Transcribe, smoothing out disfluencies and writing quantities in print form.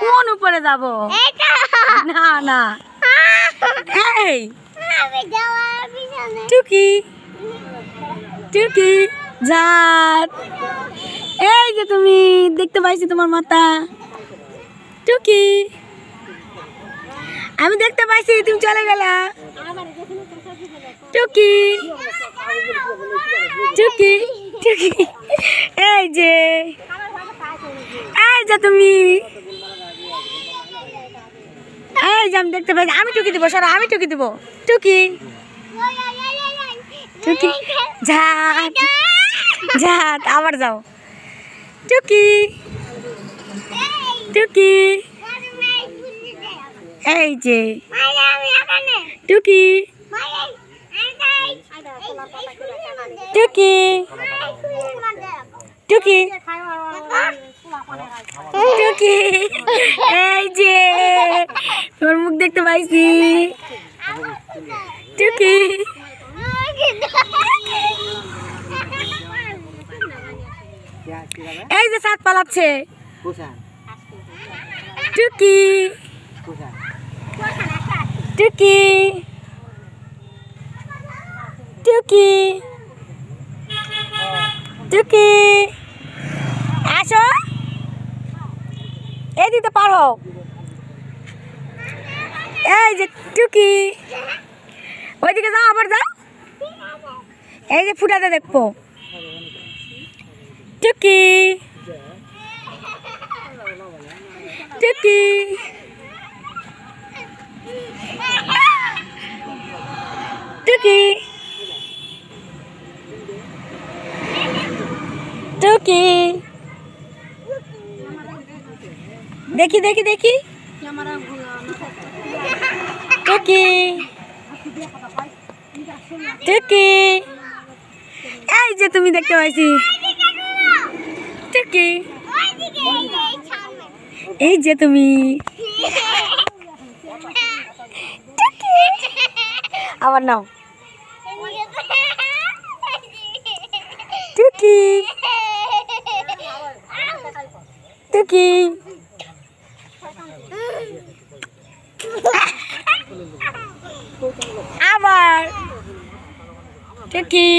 কোন উপরে যাব? না না, এই টুকি টুকি জাত, এই যে তুমি দেখতে পাইছি তোমার মাথা। টুকি, আমি দেখতে পাইছি তুমি চলে গেলা। টুকি টুকি টুকি, এই যে তুমি, এই যে আমি দেখতে পাইছি। আমি টুকি দিব, সরা, আমি টুকি দিব। টুকি টুকি জাত জাত, আবার যাও। টুকি টুকি, এই যে টুকি টুকি টুকি টুকি, এই যে তোর মুখ দেখতে পাইছি। টুকি এই যে সাত পালাচ্ছে। টুকি টুকি টুকি টুকি, আসো, এই দিতে পারো। এই যে টুকি, ওইদিকে যাও, আবার যাও। এই যে ফুটাতে দেখবো। টুকি টুকি টুকি টুকি, দেখি দেখি দেখি। টুকি টুকি, এই যে তুমি দেখতে পাইছি। টুকি, এই যে তুমি। আবার নাও। টুকি টুকি, আবার টুকি।